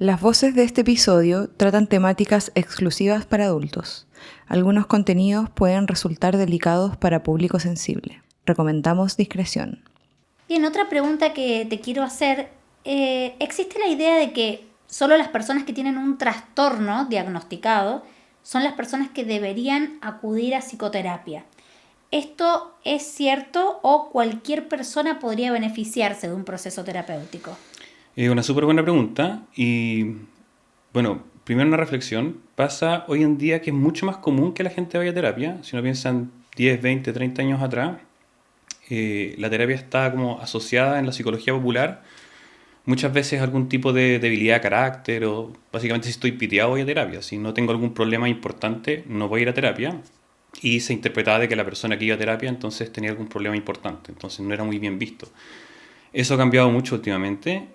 Las voces de este episodio tratan temáticas exclusivas para adultos. Algunos contenidos pueden resultar delicados para público sensible. Recomendamos discreción. Bien, otra pregunta que te quiero hacer. ¿Existe la idea de que solo las personas que tienen un trastorno diagnosticado son las personas que deberían acudir a psicoterapia? ¿Esto es cierto o cualquier persona podría beneficiarse de un proceso terapéutico? Una súper buena pregunta y, bueno, primero una reflexión. Pasa hoy en día que es mucho más común que la gente vaya a terapia. Si uno piensa en 10, 20, 30 años atrás, la terapia está como asociada en la psicología popular muchas veces a algún tipo de debilidad de carácter o básicamente si estoy piteado voy a terapia. Si no tengo algún problema importante no voy a ir a terapia. Y se interpretaba de que la persona que iba a terapia entonces tenía algún problema importante, entonces no era muy bien visto. Eso ha cambiado mucho últimamente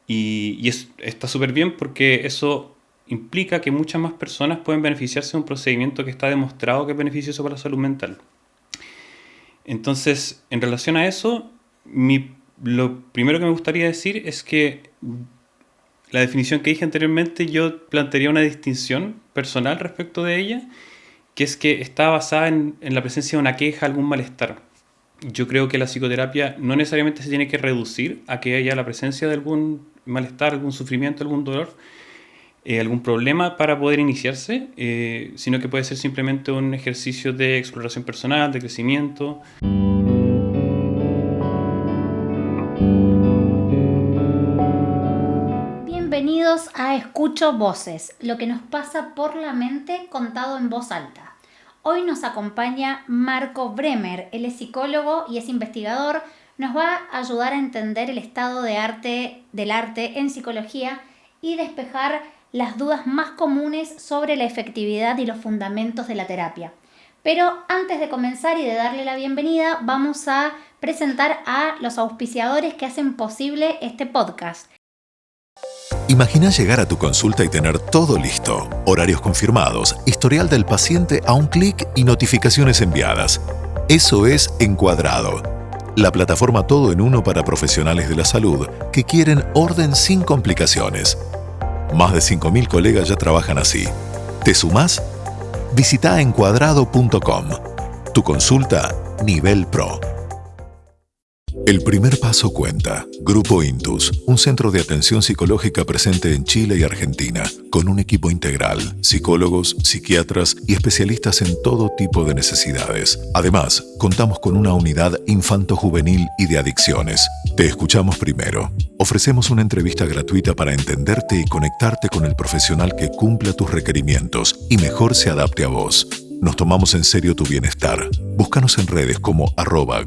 está súper bien porque eso implica que muchas más personas pueden beneficiarse de un procedimiento que está demostrado que es beneficioso para la salud mental. Entonces, en relación a eso, lo primero que me gustaría decir es que la definición que dije anteriormente yo plantearía una distinción personal respecto de ella, que es que está basada en la presencia de una queja, algún malestar. Yo creo que la psicoterapia no necesariamente se tiene que reducir a que haya la presencia de algún malestar, algún sufrimiento, algún dolor, algún problema para poder iniciarse, sino que puede ser simplemente un ejercicio de exploración personal, de crecimiento. Bienvenidos a Escucho Voces, lo que nos pasa por la mente contado en voz alta. Hoy nos acompaña Marco Bremer, él es psicólogo y es investigador, nos va a ayudar a entender el estado del arte en psicología y despejar las dudas más comunes sobre la efectividad y los fundamentos de la terapia. Pero antes de comenzar y de darle la bienvenida, vamos a presentar a los auspiciadores que hacen posible este podcast. Imagina llegar a tu consulta y tener todo listo. Horarios confirmados, historial del paciente a un clic y notificaciones enviadas. Eso es Encuadrado, la plataforma todo en uno para profesionales de la salud que quieren orden sin complicaciones. Más de 5.000 colegas ya trabajan así. ¿Te sumás? Visita encuadrado.com. Tu consulta nivel pro. El primer paso cuenta. Grupo Intus, un centro de atención psicológica presente en Chile y Argentina, con un equipo integral, psicólogos, psiquiatras y especialistas en todo tipo de necesidades. Además, contamos con una unidad infanto-juvenil y de adicciones. Te escuchamos primero. Ofrecemos una entrevista gratuita para entenderte y conectarte con el profesional que cumpla tus requerimientos y mejor se adapte a vos. Nos tomamos en serio tu bienestar. Búscanos en redes como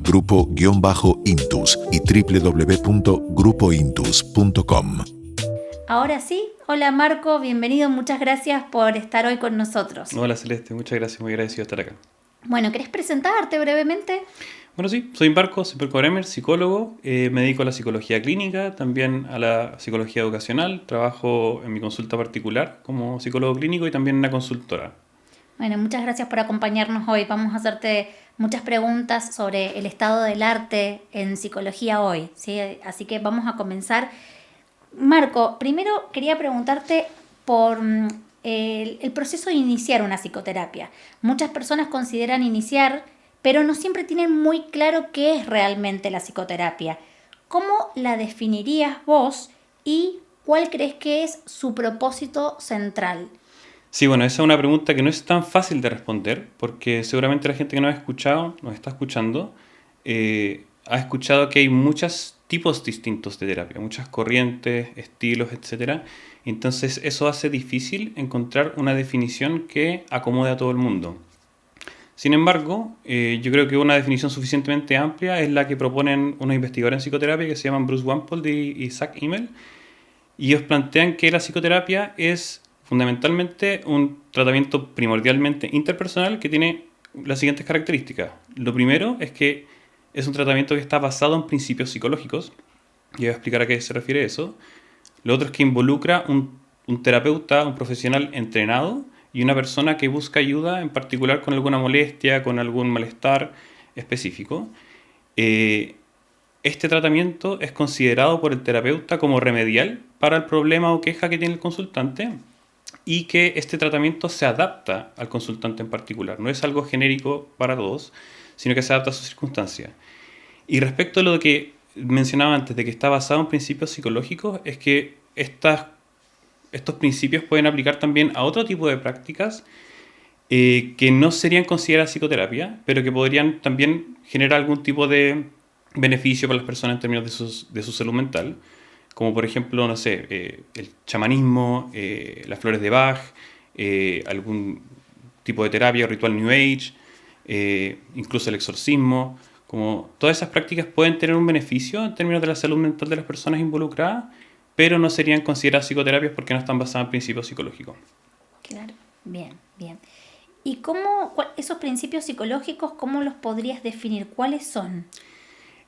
@grupo_intus y www.grupointus.com. Ahora sí, hola Marco, bienvenido, muchas gracias por estar hoy con nosotros. Hola Celeste, muchas gracias, muy agradecido de estar acá. Bueno, ¿querés presentarte brevemente? Bueno, sí, soy Marco Bremer, psicólogo, me dedico a la psicología clínica, también a la psicología educacional, trabajo en mi consulta particular como psicólogo clínico y también en una consultora. Bueno, muchas gracias por acompañarnos hoy. Vamos a hacerte muchas preguntas sobre el estado del arte en psicología hoy, ¿sí? Así que vamos a comenzar. Marco, primero quería preguntarte por el proceso de iniciar una psicoterapia. Muchas personas consideran iniciar, pero no siempre tienen muy claro qué es realmente la psicoterapia. ¿Cómo la definirías vos y cuál crees que es su propósito central? Sí, bueno, esa es una pregunta que no es tan fácil de responder porque seguramente la gente que nos está escuchando, ha escuchado que hay muchos tipos distintos de terapia, muchas corrientes, estilos, etc. Entonces eso hace difícil encontrar una definición que acomode a todo el mundo. Sin embargo, yo creo que una definición suficientemente amplia es la que proponen unos investigadores en psicoterapia que se llaman Bruce Wampold y Zach Immel, y ellos plantean que la psicoterapia es fundamentalmente un tratamiento primordialmente interpersonal que tiene las siguientes características. Lo primero es que es un tratamiento que está basado en principios psicológicos. Y voy a explicar a qué se refiere eso. Lo otro es que involucra un terapeuta, un profesional entrenado y una persona que busca ayuda, en particular con alguna molestia, con algún malestar específico. Este tratamiento es considerado por el terapeuta como remedial para el problema o queja que tiene el consultante y que este tratamiento se adapta al consultante en particular. No es algo genérico para todos, sino que se adapta a sus circunstancias. Y respecto a lo que mencionaba antes, de que está basado en principios psicológicos, es que estos principios pueden aplicar también a otro tipo de prácticas que no serían consideradas psicoterapia, pero que podrían también generar algún tipo de beneficio para las personas en términos de su salud mental, como por ejemplo, no sé, el chamanismo, las flores de Bach, algún tipo de terapia o ritual New Age, incluso el exorcismo. Como todas esas prácticas pueden tener un beneficio en términos de la salud mental de las personas involucradas, pero no serían consideradas psicoterapias porque no están basadas en principios psicológicos. Claro, bien, bien. ¿Y esos principios psicológicos, cómo los podrías definir? ¿Cuáles son?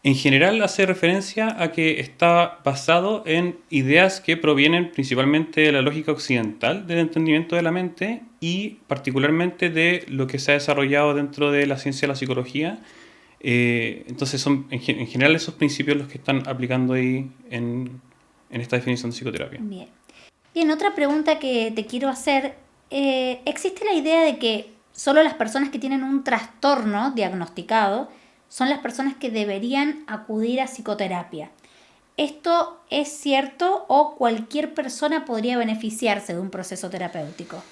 En general hace referencia a que está basado en ideas que provienen principalmente de la lógica occidental del entendimiento de la mente y particularmente de lo que se ha desarrollado dentro de la ciencia de la psicología. Entonces son en general esos principios los que están aplicando ahí en esta definición de psicoterapia. Bien. Bien, otra pregunta que te quiero hacer. ¿Existe la idea de que solo las personas que tienen un trastorno diagnosticado son las personas que deberían acudir a psicoterapia? ¿Esto es cierto o cualquier persona podría beneficiarse de un proceso terapéutico?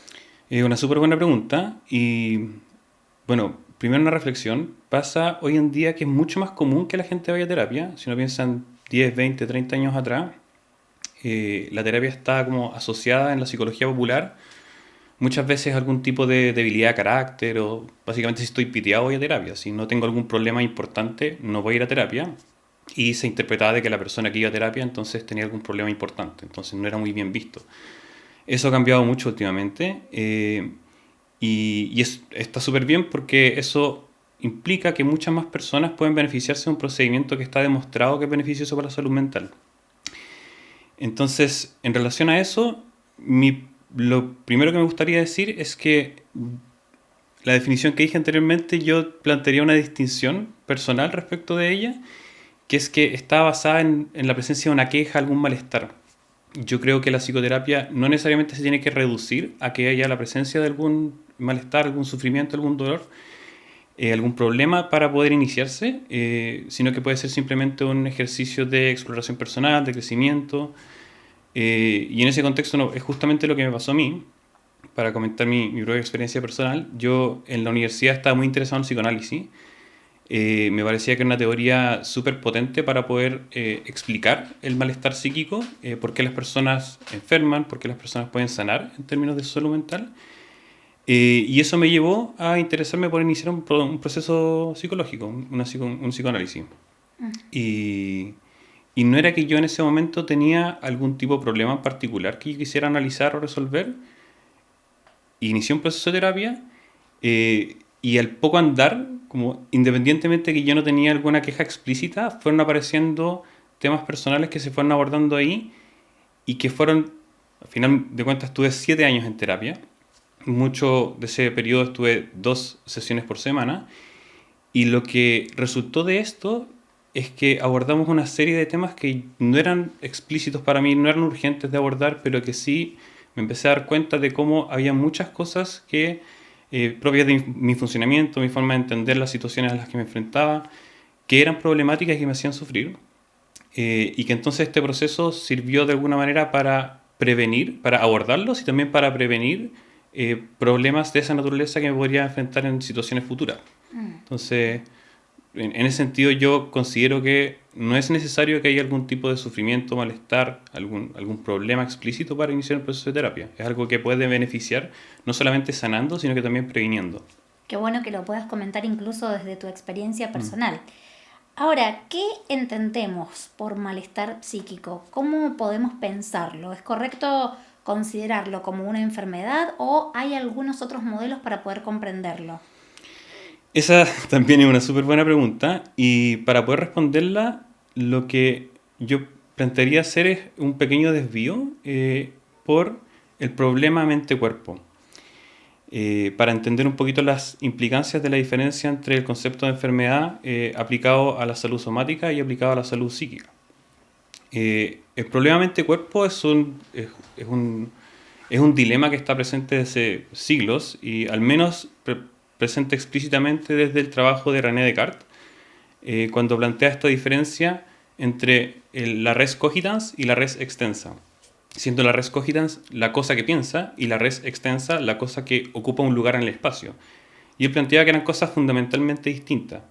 Una súper buena pregunta y bueno, primero una reflexión. Pasa hoy en día que es mucho más común que la gente vaya a terapia. Si uno piensa en 10, 20, 30 años atrás, la terapia está como asociada en la psicología popular muchas veces a algún tipo de debilidad de carácter o básicamente si estoy piteado voy a terapia. Si no tengo algún problema importante no voy a ir a terapia. Y se interpretaba de que la persona que iba a terapia entonces tenía algún problema importante. Entonces no era muy bien visto. Eso ha cambiado mucho últimamente. Está súper bien porque eso implica que muchas más personas pueden beneficiarse de un procedimiento que está demostrado que es beneficioso para la salud mental. Entonces, en relación a eso, lo primero que me gustaría decir es que la definición que dije anteriormente, yo plantearía una distinción personal respecto de ella, que es que está basada en la presencia de una queja, algún malestar. Yo creo que la psicoterapia no necesariamente se tiene que reducir a que haya la presencia de algún malestar, algún sufrimiento, algún dolor, algún problema para poder iniciarse, sino que puede ser simplemente un ejercicio de exploración personal, de crecimiento. Y en ese contexto es justamente lo que me pasó a mí. Para comentar mi propia experiencia personal, yo en la universidad estaba muy interesado en el psicoanálisis. Me parecía que era una teoría súper potente para poder explicar el malestar psíquico, por qué las personas enferman, por qué las personas pueden sanar en términos de salud mental. Y eso me llevó a interesarme por iniciar un proceso psicológico, un psicoanálisis. Y no era que yo en ese momento tenía algún tipo de problema en particular que yo quisiera analizar o resolver. Inicié un proceso de terapia y al poco andar, como independientemente de que yo no tenía alguna queja explícita, fueron apareciendo temas personales que se fueron abordando ahí y que fueron, al final de cuentas, estuve 7 años en terapia. Mucho de ese periodo estuve 2 sesiones por semana y lo que resultó de esto es que abordamos una serie de temas que no eran explícitos para mí, no eran urgentes de abordar, pero que sí me empecé a dar cuenta de cómo había muchas cosas que propias de mi funcionamiento, mi forma de entender las situaciones a las que me enfrentaba, que eran problemáticas y que me hacían sufrir, y que entonces este proceso sirvió de alguna manera para prevenir, para abordarlos y también para prevenir problemas de esa naturaleza que me podría enfrentar en situaciones futuras. Entonces, en ese sentido yo considero que no es necesario que haya algún tipo de sufrimiento, malestar, algún problema explícito para iniciar un proceso de terapia. Es algo que puede beneficiar no solamente sanando, sino que también previniendo. Qué bueno que lo puedas comentar incluso desde tu experiencia personal. Ahora, ¿qué entendemos por malestar psíquico? ¿Cómo podemos pensarlo? ¿Es correcto considerarlo como una enfermedad o hay algunos otros modelos para poder comprenderlo? Esa también es una súper buena pregunta y para poder responderla lo que yo plantearía hacer es un pequeño desvío por el problema mente-cuerpo. Para entender un poquito las implicancias de la diferencia entre el concepto de enfermedad aplicado a la salud somática y aplicado a la salud psíquica. El problema mente-cuerpo es un dilema que está presente desde siglos y al menos presente explícitamente desde el trabajo de René Descartes, cuando plantea esta diferencia entre la res cogitans y la res extensa, siendo la res cogitans la cosa que piensa y la res extensa la cosa que ocupa un lugar en el espacio. Y él planteaba que eran cosas fundamentalmente distintas.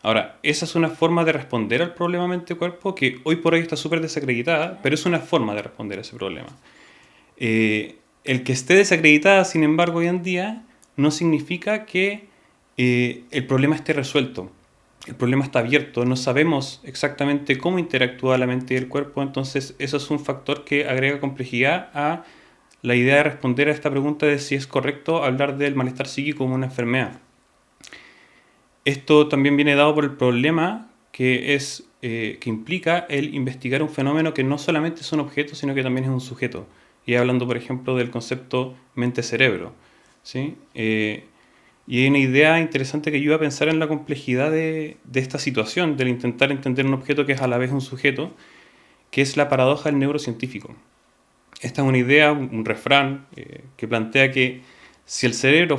Ahora, esa es una forma de responder al problema mente-cuerpo que hoy por hoy está súper desacreditada, pero es una forma de responder a ese problema. El que esté desacreditada, sin embargo, hoy en día, no significa que el problema esté resuelto. El problema está abierto, no sabemos exactamente cómo interactúa la mente y el cuerpo, entonces eso es un factor que agrega complejidad a la idea de responder a esta pregunta de si es correcto hablar del malestar psíquico como una enfermedad. Esto también viene dado por el problema que implica el investigar un fenómeno que no solamente es un objeto, sino que también es un sujeto. Y hablando, por ejemplo, del concepto mente-cerebro, ¿sí? Y hay una idea interesante que ayuda a pensar en la complejidad de esta situación, del intentar entender un objeto que es a la vez un sujeto, que es la paradoja del neurocientífico. Esta es una idea, un refrán, que plantea que si el cerebro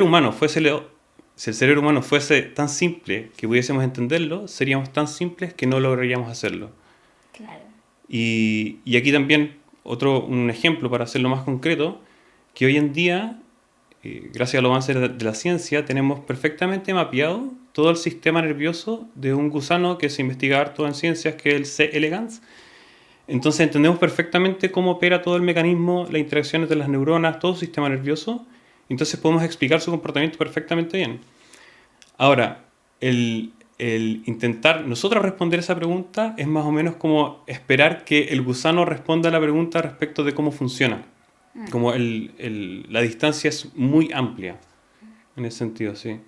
humano fuese tan simple que pudiésemos entenderlo, seríamos tan simples que no lograríamos hacerlo. Claro. Y aquí también un ejemplo para hacerlo más concreto, que hoy en día, gracias al avance de la ciencia, tenemos perfectamente mapeado todo el sistema nervioso de un gusano que se investiga harto en ciencias, que es el C. elegans. Entonces entendemos perfectamente cómo opera todo el mecanismo, las interacciones de las neuronas, todo el sistema nervioso. Entonces podemos explicar su comportamiento perfectamente bien. Ahora, el intentar nosotros responder esa pregunta es más o menos como esperar que el gusano responda a la pregunta respecto de cómo funciona. Como la distancia es muy amplia en ese sentido, sí.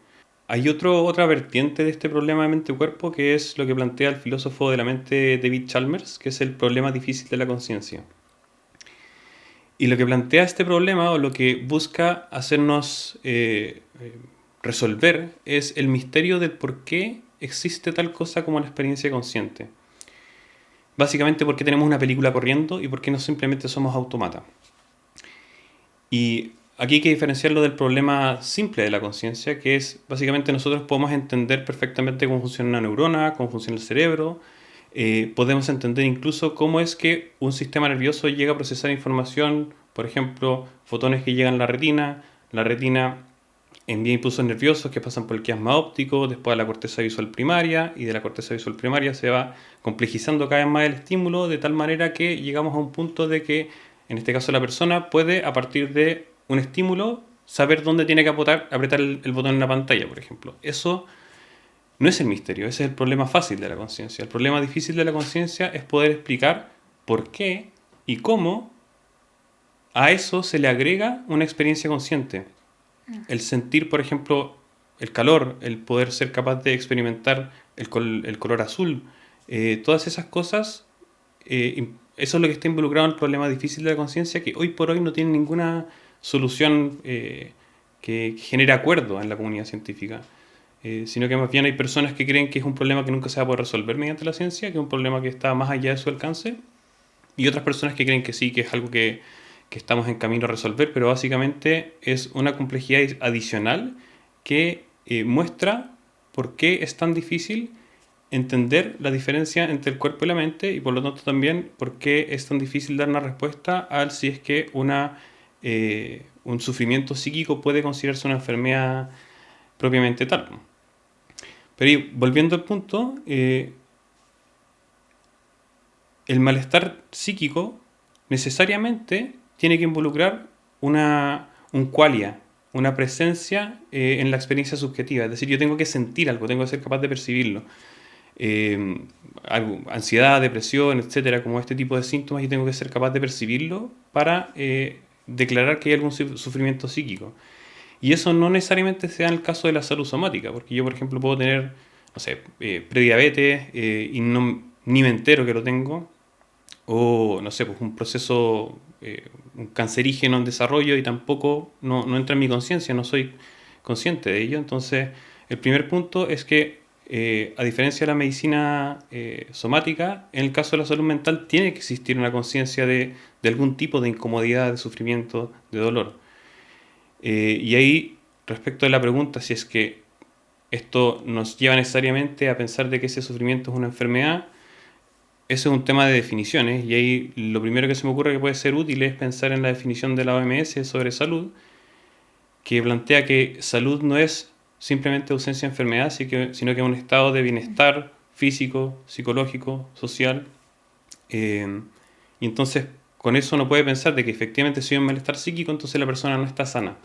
Hay otra vertiente de este problema de mente-cuerpo que es lo que plantea el filósofo de la mente David Chalmers, que es el problema difícil de la conciencia. Y lo que plantea este problema, o lo que busca hacernos resolver, es el misterio del por qué existe tal cosa como la experiencia consciente. Básicamente, por qué tenemos una película corriendo y por qué no simplemente somos autómatas. Y aquí hay que diferenciarlo del problema simple de la conciencia, que es básicamente nosotros podemos entender perfectamente cómo funciona una neurona, cómo funciona el cerebro, podemos entender incluso cómo es que un sistema nervioso llega a procesar información, por ejemplo, fotones que llegan a la retina envía impulsos nerviosos que pasan por el quiasma óptico, después a la corteza visual primaria, y de la corteza visual primaria se va complejizando cada vez más el estímulo, de tal manera que llegamos a un punto de que, en este caso, la persona puede, a partir de un estímulo, saber dónde tiene que apretar el botón en la pantalla, por ejemplo. Eso no es el misterio, ese es el problema fácil de la conciencia. El problema difícil de la conciencia es poder explicar por qué y cómo a eso se le agrega una experiencia consciente. El sentir, por ejemplo, el calor, el poder ser capaz de experimentar el color azul, todas esas cosas, eso es lo que está involucrado en el problema difícil de la conciencia, que hoy por hoy no tiene ninguna solución que genere acuerdo en la comunidad científica, sino que más bien hay personas que creen que es un problema que nunca se va a poder resolver mediante la ciencia, que es un problema que está más allá de su alcance, y otras personas que creen que sí, que es algo que estamos en camino a resolver, pero básicamente es una complejidad adicional que muestra por qué es tan difícil entender la diferencia entre el cuerpo y la mente, y por lo tanto también por qué es tan difícil dar una respuesta al si es que un sufrimiento psíquico puede considerarse una enfermedad propiamente tal. Pero volviendo al punto, el malestar psíquico necesariamente tiene que involucrar un qualia, una presencia en la experiencia subjetiva. Es decir, yo tengo que sentir algo, tengo que ser capaz de percibirlo. Ansiedad, depresión, etcétera, como este tipo de síntomas, yo tengo que ser capaz de percibirlo para declarar que hay algún sufrimiento psíquico. Y eso no necesariamente sea en el caso de la salud somática, porque yo, por ejemplo, puedo tener, no sé, prediabetes y ni me entero que lo tengo, o, no sé, pues un proceso, un cancerígeno en desarrollo y tampoco no entra en mi conciencia, no soy consciente de ello. Entonces, el primer punto es que a diferencia de la medicina somática, en el caso de la salud mental tiene que existir una conciencia de algún tipo de incomodidad, de sufrimiento, de dolor. Y ahí, respecto de la pregunta, si es que esto nos lleva necesariamente a pensar de que ese sufrimiento es una enfermedad, eso es un tema de definiciones, y ahí lo primero que se me ocurre que puede ser útil es pensar en la definición de la OMS sobre salud, que plantea que salud no es simplemente ausencia de enfermedad, sino que es un estado de bienestar físico, psicológico, social. Y entonces con eso uno puede pensar de que efectivamente si hay un malestar psíquico, entonces la persona no está sana.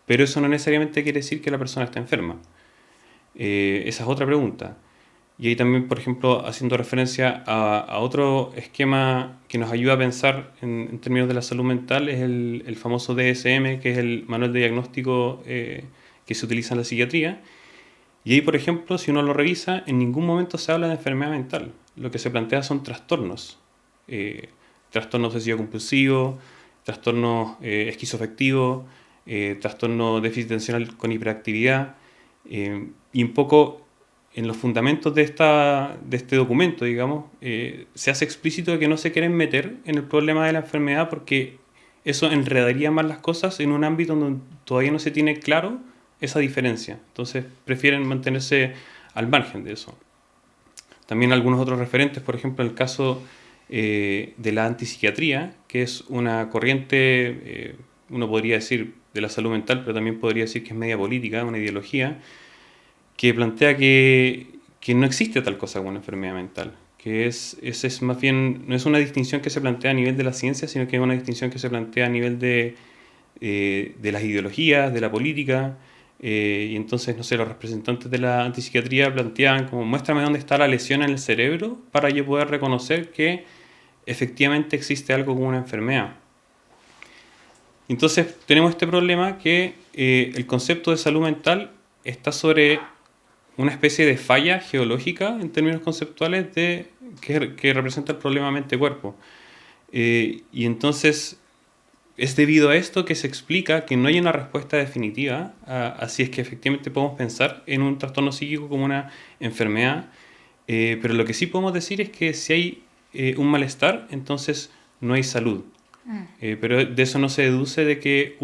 Pero eso no necesariamente quiere decir que la persona está enferma. Esa es otra pregunta. Y ahí también, por ejemplo, haciendo referencia a otro esquema que nos ayuda a pensar en términos de la salud mental, es el famoso DSM, que es el manual de diagnóstico que se utiliza en la psiquiatría. Y ahí, por ejemplo, si uno lo revisa, en ningún momento se habla de enfermedad mental. Lo que se plantea son trastornos. Trastorno obsesivo compulsivo, trastorno esquizoafectivo, trastorno déficit atencional con hiperactividad. Y un poco en los fundamentos de este documento, digamos, se hace explícito de que no se quieren meter en el problema de la enfermedad porque eso enredaría más las cosas en un ámbito donde todavía no se tiene claro esa diferencia. Entonces prefieren mantenerse al margen de eso. También algunos otros referentes, por ejemplo, el caso de la antipsiquiatría, que es una corriente, uno podría decir, de la salud mental, pero también podría decir que es media política, una ideología, que plantea que no existe tal cosa como una enfermedad mental, que es más bien, no es una distinción que se plantea a nivel de la ciencia, sino que es una distinción que se plantea a nivel de las ideologías, de la política, y entonces, no sé, los representantes de la antipsiquiatría planteaban como, muéstrame dónde está la lesión en el cerebro para yo poder reconocer que efectivamente existe algo como una enfermedad. Entonces tenemos este problema que el concepto de salud mental está sobre una especie de falla geológica en términos conceptuales que representa el problema mente-cuerpo. Y entonces es debido a esto que se explica que no hay una respuesta definitiva a si es que efectivamente podemos pensar en un trastorno psíquico como una enfermedad, pero lo que sí podemos decir es que si hay un malestar, entonces no hay salud. Pero de eso no se deduce de que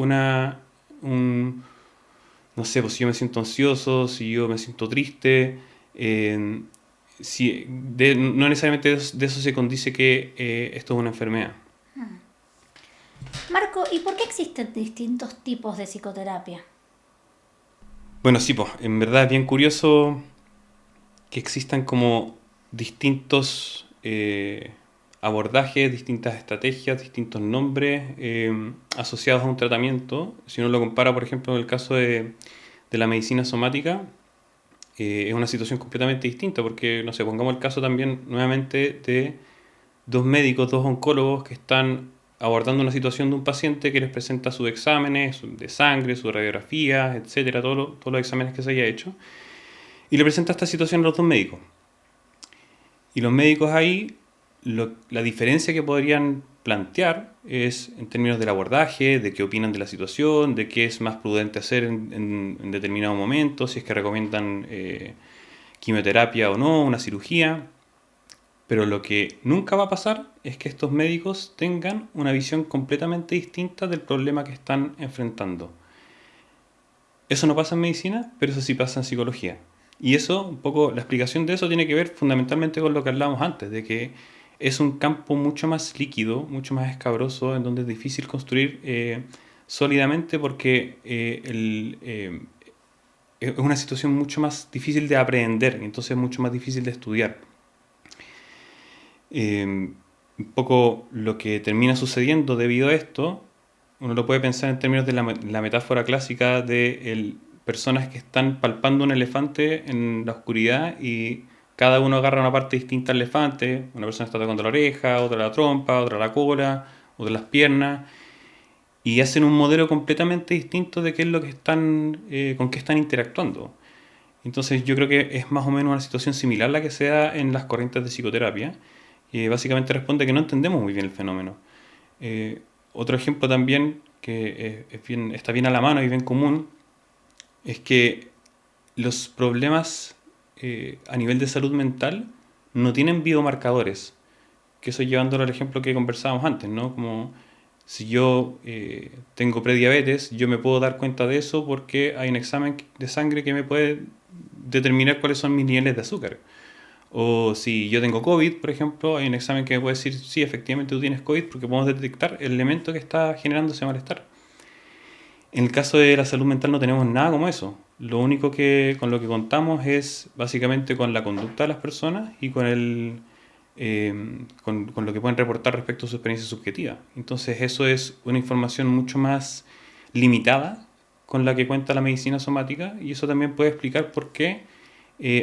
no sé, pues si yo me siento ansioso, si yo me siento triste, no necesariamente de eso se condice que esto es una enfermedad. Marco, ¿y por qué existen distintos tipos de psicoterapia? Bueno, sí, pues, en verdad es bien curioso que existan como distintos abordajes, distintas estrategias, distintos nombres asociados a un tratamiento. Si uno lo compara, por ejemplo, en el caso de la medicina somática, es una situación completamente distinta, porque, no sé, pongamos el caso también nuevamente de dos médicos, dos oncólogos que están abordando una situación de un paciente que les presenta sus exámenes de sangre, sus radiografías, etcétera, todos los exámenes que se haya hecho, y le presenta esta situación a los dos médicos. Y los médicos ahí, la diferencia que podrían plantear es en términos del abordaje, de qué opinan de la situación, de qué es más prudente hacer en determinado momento, si es que recomiendan quimioterapia o no, una cirugía. Pero lo que nunca va a pasar es que estos médicos tengan una visión completamente distinta del problema que están enfrentando. Eso no pasa en medicina, pero eso sí pasa en psicología. Y eso, un poco, la explicación de eso tiene que ver fundamentalmente con lo que hablábamos antes, de que es un campo mucho más líquido, mucho más escabroso, en donde es difícil construir sólidamente porque es una situación mucho más difícil de aprender, entonces es mucho más difícil de estudiar. Un poco lo que termina sucediendo debido a esto, uno lo puede pensar en términos de la metáfora clásica de personas que están palpando un elefante en la oscuridad y cada uno agarra una parte distinta del elefante. Una persona está tocando la oreja, otra la trompa, otra la cola, otra las piernas, y hacen un modelo completamente distinto de qué es lo que con qué están interactuando. Entonces yo creo que es más o menos una situación similar a la que se da en las corrientes de psicoterapia, que básicamente responde a que no entendemos muy bien el fenómeno. Otro ejemplo también que está bien a la mano y bien común es que los problemas a nivel de salud mental no tienen biomarcadores, que eso llevándolo al ejemplo que conversábamos antes, ¿no? Como si yo tengo prediabetes, yo me puedo dar cuenta de eso porque hay un examen de sangre que me puede determinar cuáles son mis niveles de azúcar. O si yo tengo COVID, por ejemplo, hay un examen que me puede decir, sí, efectivamente tú tienes COVID porque podemos detectar el elemento que está generando ese malestar. En el caso de la salud mental no tenemos nada como eso. Lo único que con lo que contamos es básicamente con la conducta de las personas y con lo que pueden reportar respecto a su experiencia subjetiva. Entonces eso es una información mucho más limitada con la que cuenta la medicina somática, y eso también puede explicar por qué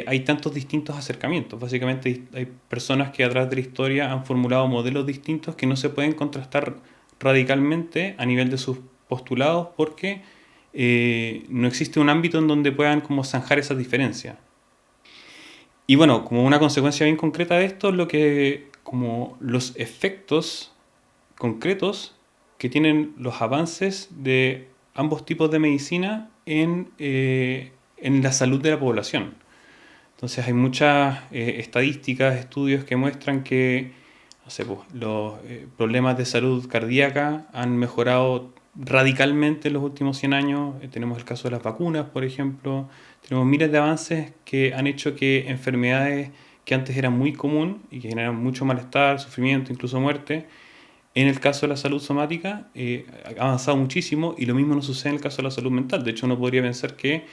hay tantos distintos acercamientos. Básicamente hay personas que a través de la historia han formulado modelos distintos que no se pueden contrastar radicalmente a nivel de sus postulados porque no existe un ámbito en donde puedan como zanjar esas diferencias. Y bueno, como una consecuencia bien concreta de esto, como los efectos concretos que tienen los avances de ambos tipos de medicina en la salud de la población. Entonces hay muchas estadísticas, estudios que muestran que, no sé, pues, los problemas de salud cardíaca han mejorado radicalmente en los últimos 100 años. Tenemos el caso de las vacunas, por ejemplo. Tenemos miles de avances que han hecho que enfermedades que antes eran muy comunes y que generan mucho malestar, sufrimiento, incluso muerte, en el caso de la salud somática ha avanzado muchísimo, y lo mismo no sucede en el caso de la salud mental. De hecho, uno podría pensar que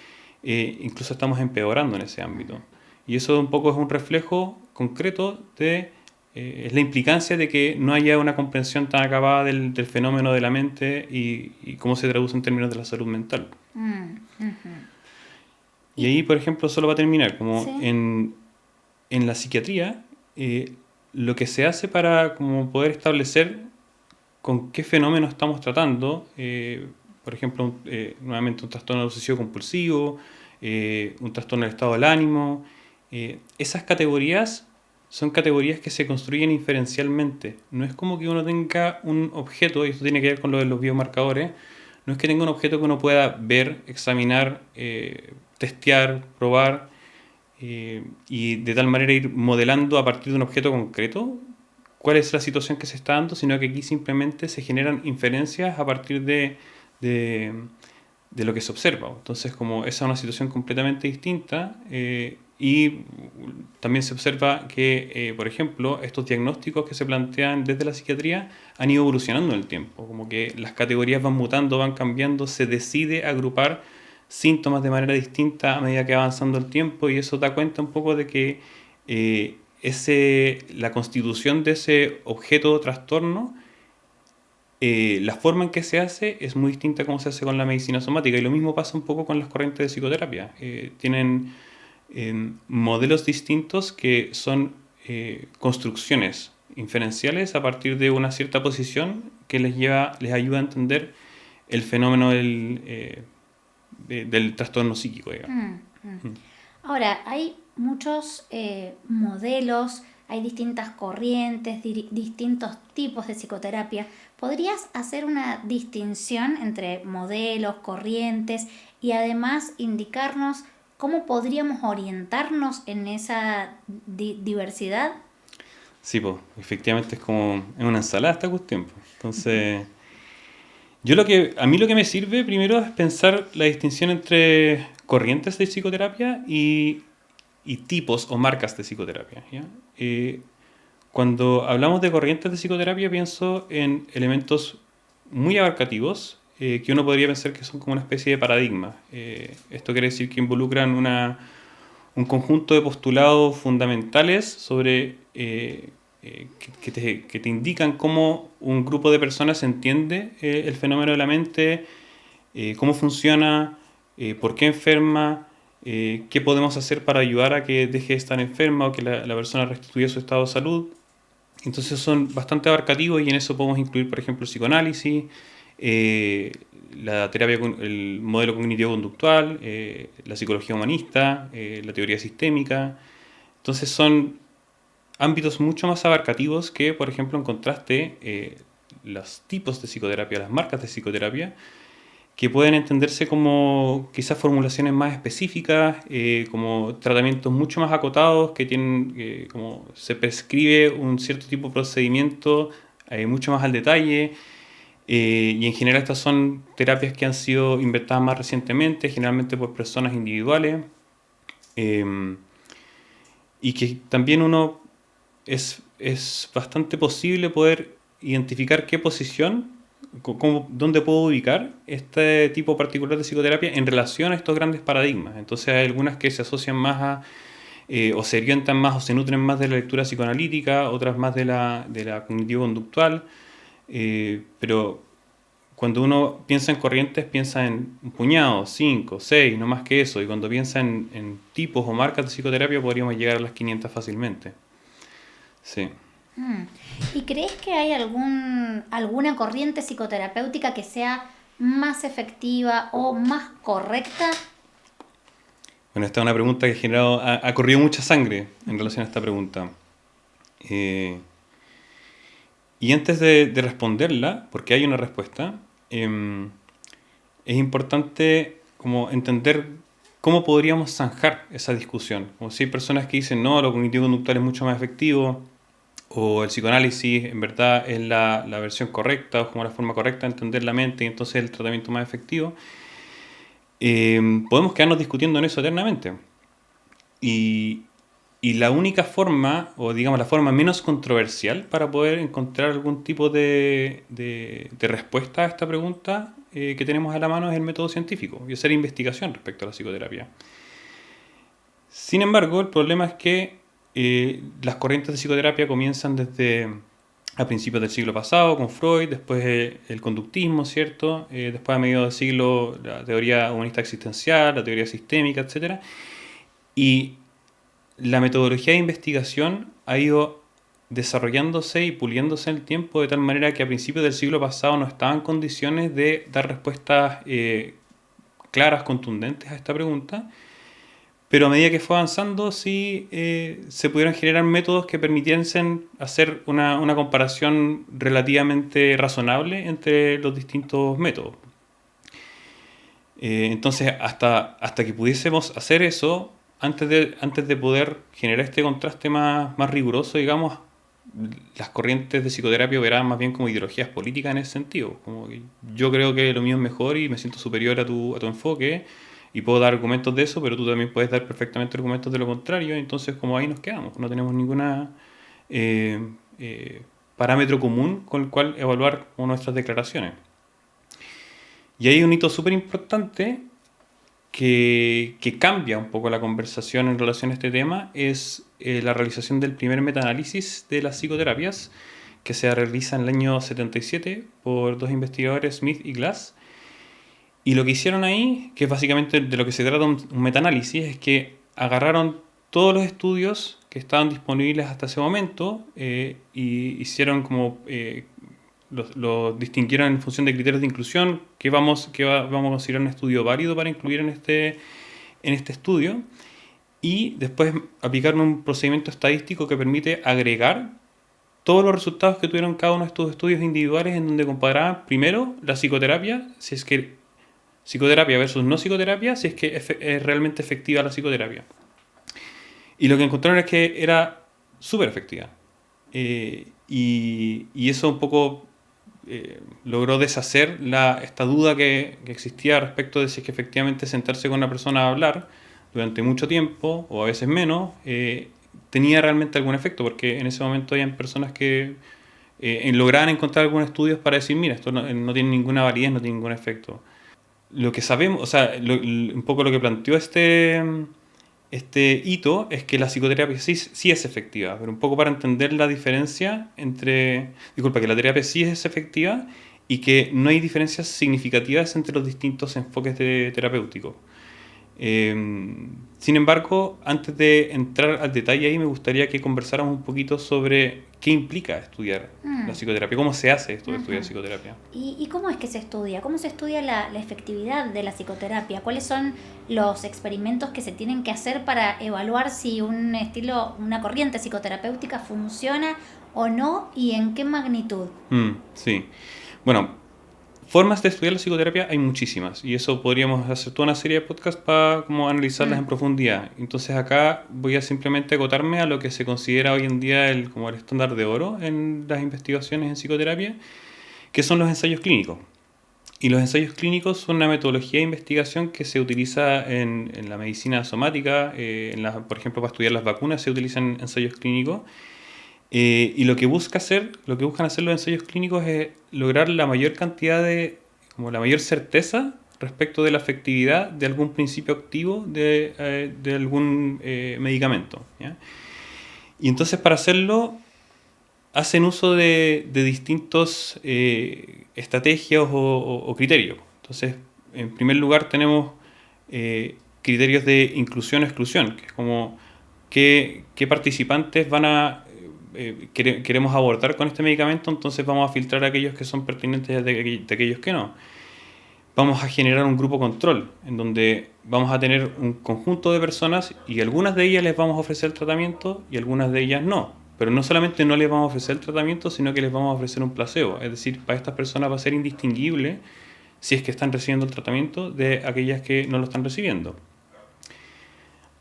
incluso estamos empeorando en ese ámbito. Y eso un poco es un reflejo concreto de es la implicancia de que no haya una comprensión tan acabada del fenómeno de la mente y cómo se traduce en términos de la salud mental. Y ahí, por ejemplo, solo va a terminar, como ¿sí? En la psiquiatría, lo que se hace para como poder establecer con qué fenómeno estamos tratando, por ejemplo, nuevamente un trastorno obsesivo compulsivo, un trastorno del estado del ánimo, esas categorías son categorías que se construyen inferencialmente. No es como que uno tenga un objeto, y esto tiene que ver con lo de los biomarcadores, no es que tenga un objeto que uno pueda ver, examinar, testear, probar, y de tal manera ir modelando a partir de un objeto concreto cuál es la situación que se está dando, sino que aquí simplemente se generan inferencias a partir de lo que se observa. Entonces, como esa es una situación completamente distinta, y también se observa que, por ejemplo, estos diagnósticos que se plantean desde la psiquiatría han ido evolucionando en el tiempo, como que las categorías van mutando, van cambiando, se decide agrupar síntomas de manera distinta a medida que va avanzando el tiempo, y eso da cuenta un poco de que la constitución de ese objeto o trastorno, la forma en que se hace es muy distinta a cómo se hace con la medicina somática, y lo mismo pasa un poco con las corrientes de psicoterapia. Tienen modelos distintos que son construcciones inferenciales a partir de una cierta posición que les ayuda a entender el fenómeno del trastorno psíquico, digamos. Ahora, hay muchos modelos, hay distintas corrientes, distintos tipos de psicoterapia. ¿Podrías hacer una distinción entre modelos, corrientes, y además indicarnos cómo podríamos orientarnos en esa diversidad? Sí, pues, efectivamente es una ensalada esta cuestión. Entonces, a mí lo que me sirve primero es pensar la distinción entre corrientes de psicoterapia y tipos o marcas de psicoterapia, ¿ya? Cuando hablamos de corrientes de psicoterapia pienso en elementos muy abarcativos, que uno podría pensar que son como una especie de paradigma. Esto quiere decir que involucran un conjunto de postulados fundamentales sobre que te indican cómo un grupo de personas entiende el fenómeno de la mente, cómo funciona, por qué enferma, qué podemos hacer para ayudar a que deje de estar enferma o que la persona restituya su estado de salud. Entonces son bastante abarcativos, y en eso podemos incluir, por ejemplo, el psicoanálisis, la terapia, el modelo cognitivo-conductual, la psicología humanista, la teoría sistémica. Entonces son ámbitos mucho más abarcativos que, por ejemplo, en contraste, los tipos de psicoterapia, las marcas de psicoterapia, que pueden entenderse como quizás formulaciones más específicas, como tratamientos mucho más acotados, que tienen, como se prescribe un cierto tipo de procedimiento mucho más al detalle. Y en general estas son terapias que han sido inventadas más recientemente, generalmente por personas individuales, y que también uno es bastante posible poder identificar qué posición, dónde puedo ubicar este tipo particular de psicoterapia en relación a estos grandes paradigmas. Entonces hay algunas que se asocian más a, o se orientan más o se nutren más de la lectura psicoanalítica, otras más de la cognitivo-conductual. Pero cuando uno piensa en corrientes, piensa en un puñado, 5, 6, no más que eso. Y cuando piensa en tipos o marcas de psicoterapia, podríamos llegar a las 500 fácilmente. Sí. ¿Y crees que hay alguna corriente psicoterapéutica que sea más efectiva o más correcta? Bueno, esta es una pregunta que ha corrido mucha sangre en relación a esta pregunta. Y antes de responderla, porque hay una respuesta, es importante como entender cómo podríamos zanjar esa discusión. Como si hay personas que dicen, no, lo cognitivo-conductual es mucho más efectivo, o el psicoanálisis en verdad es la versión correcta, o como la forma correcta de entender la mente, y entonces el tratamiento más efectivo. Podemos quedarnos discutiendo en eso eternamente. Y la única forma, o digamos la forma menos controversial para poder encontrar algún tipo de respuesta a esta pregunta que tenemos a la mano es el método científico y hacer investigación respecto a la psicoterapia. Sin embargo, el problema es que las corrientes de psicoterapia comienzan desde a principios del siglo pasado con Freud, después el conductismo, ¿cierto? Después a mediados del siglo la teoría humanista existencial, la teoría sistémica, etc. Y la metodología de investigación ha ido desarrollándose y puliéndose en el tiempo de tal manera que a principios del siglo pasado no estaba en condiciones de dar respuestas claras, contundentes a esta pregunta, pero a medida que fue avanzando sí se pudieron generar métodos que permitiesen hacer una comparación relativamente razonable entre los distintos métodos. Entonces hasta que pudiésemos hacer eso, antes de poder generar este contraste más riguroso, digamos, las corrientes de psicoterapia operaban más bien como ideologías políticas en ese sentido. Como que yo creo que lo mío es mejor y me siento superior a tu enfoque y puedo dar argumentos de eso, pero tú también puedes dar perfectamente argumentos de lo contrario. Entonces, como ahí nos quedamos, no tenemos ninguna parámetro común con el cual evaluar nuestras declaraciones. Y hay un hito súper importante que cambia un poco la conversación en relación a este tema, es la realización del primer metaanálisis de las psicoterapias, que se realiza en el año 77 por dos investigadores, Smith y Glass. Y lo que hicieron ahí, que es básicamente de lo que se trata un metaanálisis, es que agarraron todos los estudios que estaban disponibles hasta ese momento y hicieron como... los distinguieron en función de criterios de inclusión que vamos a considerar un estudio válido para incluir en este estudio, y después aplicaron un procedimiento estadístico que permite agregar todos los resultados que tuvieron cada uno de estos estudios individuales, en donde comparaban primero la psicoterapia, si es que psicoterapia versus no psicoterapia, si es que es realmente efectiva la psicoterapia. Y lo que encontraron es que era súper efectiva. Y eso un poco logró deshacer esta duda que existía respecto de si es que efectivamente sentarse con una persona a hablar durante mucho tiempo, o a veces menos, tenía realmente algún efecto, porque en ese momento habían personas que lograban encontrar algunos estudios para decir, mira, esto no tiene ninguna validez, no tiene ningún efecto. Lo que sabemos, o sea, un poco lo que planteó este hito es que la psicoterapia sí es efectiva, pero un poco para entender la diferencia que la terapia sí es efectiva y que no hay diferencias significativas entre los distintos enfoques terapéuticos. Sin embargo, antes de entrar al detalle ahí, me gustaría que conversáramos un poquito sobre qué implica estudiar la psicoterapia, cómo se hace esto de estudiar psicoterapia. ¿Y cómo es que se estudia? ¿Cómo se estudia la efectividad de la psicoterapia? ¿Cuáles son los experimentos que se tienen que hacer para evaluar si una corriente psicoterapéutica funciona o no, y en qué magnitud? Sí. Bueno, Formas de estudiar la psicoterapia hay muchísimas, y eso podríamos hacer toda una serie de podcasts para como analizarlas en profundidad. Entonces acá voy a simplemente acotarme a lo que se considera hoy en día como el estándar de oro en las investigaciones en psicoterapia, que son los ensayos clínicos. Y los ensayos clínicos son una metodología de investigación que se utiliza en la medicina somática, por ejemplo, para estudiar las vacunas se utilizan ensayos clínicos. Y lo que buscan hacer los ensayos clínicos es lograr la mayor cantidad como la mayor certeza respecto de la efectividad de algún principio activo de algún medicamento, ¿ya? Y entonces para hacerlo hacen uso de distintos estrategias o criterios. Entonces, en primer lugar tenemos criterios de inclusión-exclusión, que es como qué participantes queremos abordar con este medicamento, entonces vamos a filtrar a aquellos que son pertinentes de aquellos que no. Vamos a generar un grupo control, en donde vamos a tener un conjunto de personas y algunas de ellas les vamos a ofrecer el tratamiento y algunas de ellas no. Pero no solamente no les vamos a ofrecer el tratamiento, sino que les vamos a ofrecer un placebo. Es decir, para estas personas va a ser indistinguible si es que están recibiendo el tratamiento de aquellas que no lo están recibiendo.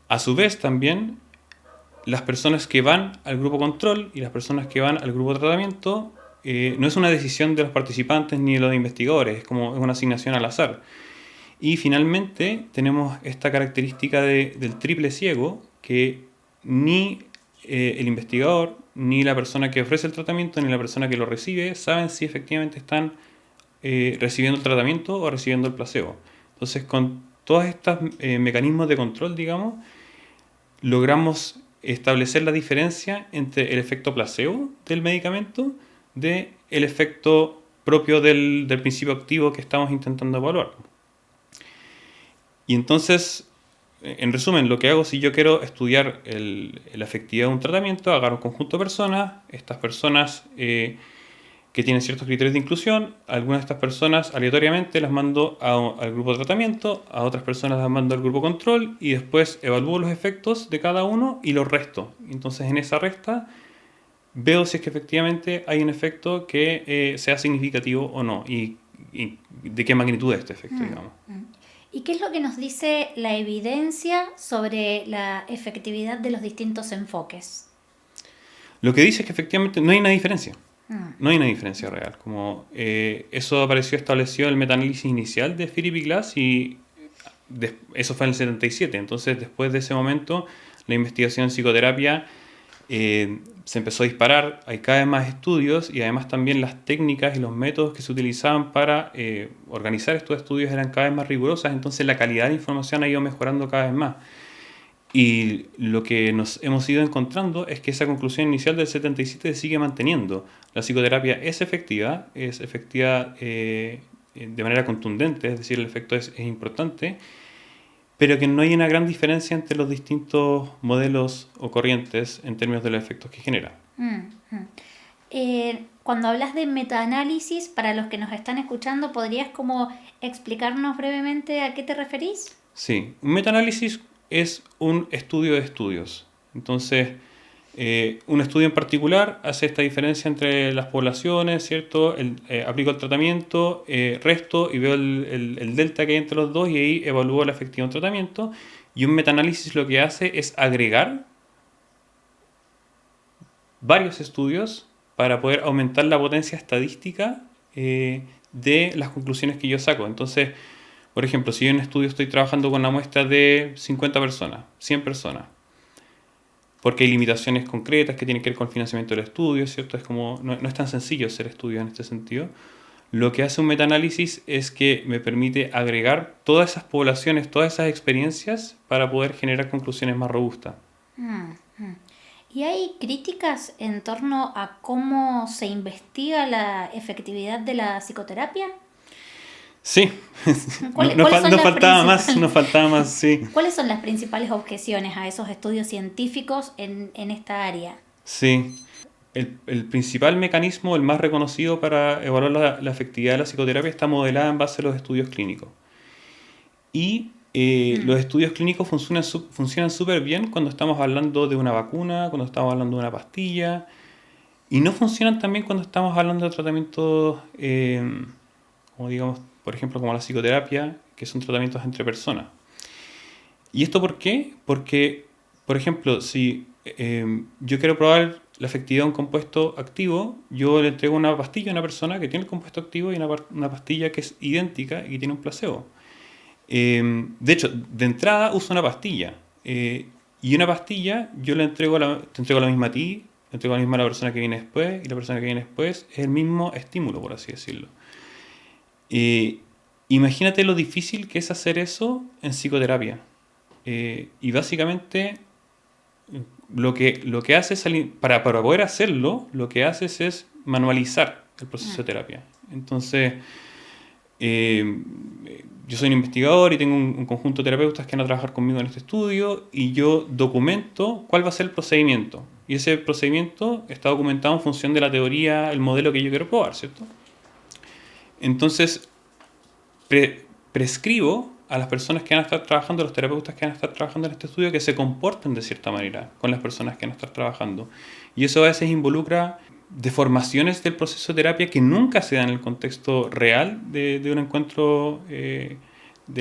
A su vez también, las personas que van al grupo control y las personas que van al grupo de tratamiento no es una decisión de los participantes ni de los investigadores, es una asignación al azar. Y finalmente tenemos esta característica del triple ciego, que ni el investigador, ni la persona que ofrece el tratamiento, ni la persona que lo recibe saben si efectivamente están recibiendo el tratamiento o recibiendo el placebo. Entonces, con todos estos mecanismos de control, digamos, logramos establecer la diferencia entre el efecto placebo del medicamento del efecto propio del principio activo que estamos intentando evaluar. Y entonces, en resumen, lo que hago si yo quiero estudiar la efectividad de un tratamiento, agarro un conjunto de personas, estas personas que tienen ciertos criterios de inclusión, algunas de estas personas aleatoriamente las mando al grupo de tratamiento, a otras personas las mando al grupo control y después evalúo los efectos de cada uno y los resto. Entonces en esa resta veo si es que efectivamente hay un efecto que sea significativo o no y de qué magnitud es este efecto, digamos. ¿Y qué es lo que nos dice la evidencia sobre la efectividad de los distintos enfoques? Lo que dice es que efectivamente no hay una diferencia. No hay una diferencia real. Eso apareció establecido en el metaanálisis inicial de Philip y Glass y eso fue en el 77. Entonces, después de ese momento, la investigación en psicoterapia se empezó a disparar. Hay cada vez más estudios y además también las técnicas y los métodos que se utilizaban para organizar estos estudios eran cada vez más rigurosas. Entonces, la calidad de la información ha ido mejorando cada vez más. Y lo que nos hemos ido encontrando es que esa conclusión inicial del 77 se sigue manteniendo. La psicoterapia es efectiva de manera contundente, es decir, el efecto es importante, pero que no hay una gran diferencia entre los distintos modelos o corrientes en términos de los efectos que genera. Cuando hablas de metaanálisis, para los que nos están escuchando, ¿podrías como explicarnos brevemente a qué te referís? Sí, un metaanálisis es un estudio de estudios. Entonces, un estudio en particular hace esta diferencia entre las poblaciones, ¿cierto? Aplico el tratamiento, resto y veo el delta que hay entre los dos y ahí evalúo la efectividad de un tratamiento. Y un metaanálisis lo que hace es agregar varios estudios para poder aumentar la potencia estadística de las conclusiones que yo saco. Entonces, por ejemplo, si yo en un estudio estoy trabajando con una muestra de 50 personas, 100 personas, porque hay limitaciones concretas que tienen que ver con el financiamiento del estudio, ¿cierto? No es tan sencillo hacer estudios en este sentido. Lo que hace un metaanálisis es que me permite agregar todas esas poblaciones, todas esas experiencias para poder generar conclusiones más robustas. ¿Y hay críticas en torno a cómo se investiga la efectividad de la psicoterapia? Sí, nos faltaba más, sí. ¿Cuáles son las principales objeciones a esos estudios científicos en esta área? Sí, el principal mecanismo, el más reconocido para evaluar la efectividad de la psicoterapia está modelada en base a los estudios clínicos. Y los estudios clínicos funcionan súper bien cuando estamos hablando de una vacuna, cuando estamos hablando de una pastilla, y no funcionan tan bien cuando estamos hablando de tratamientos como digamos, por ejemplo, como la psicoterapia, que son tratamientos entre personas. ¿Y esto por qué? Porque, por ejemplo, si yo quiero probar la efectividad de un compuesto activo, yo le entrego una pastilla a una persona que tiene el compuesto activo y una pastilla que es idéntica y tiene un placebo. De hecho, de entrada uso una pastilla. Y una pastilla yo te entrego la misma a ti, le entrego la misma a la persona que viene después, y la persona que viene después es el mismo estímulo, por así decirlo. Imagínate lo difícil que es hacer eso en psicoterapia. Y básicamente lo que haces para poder hacerlo, lo que haces es manualizar el proceso de terapia. Entonces, yo soy un investigador y tengo un conjunto de terapeutas que van a trabajar conmigo en este estudio y yo documento cuál va a ser el procedimiento. Y ese procedimiento está documentado en función de la teoría, el modelo que yo quiero probar, ¿cierto? Entonces, prescribo a las personas que van a estar trabajando, los terapeutas que van a estar trabajando en este estudio, que se comporten de cierta manera con las personas que van a estar trabajando. Y eso a veces involucra deformaciones del proceso de terapia que nunca se dan en el contexto real de un encuentro de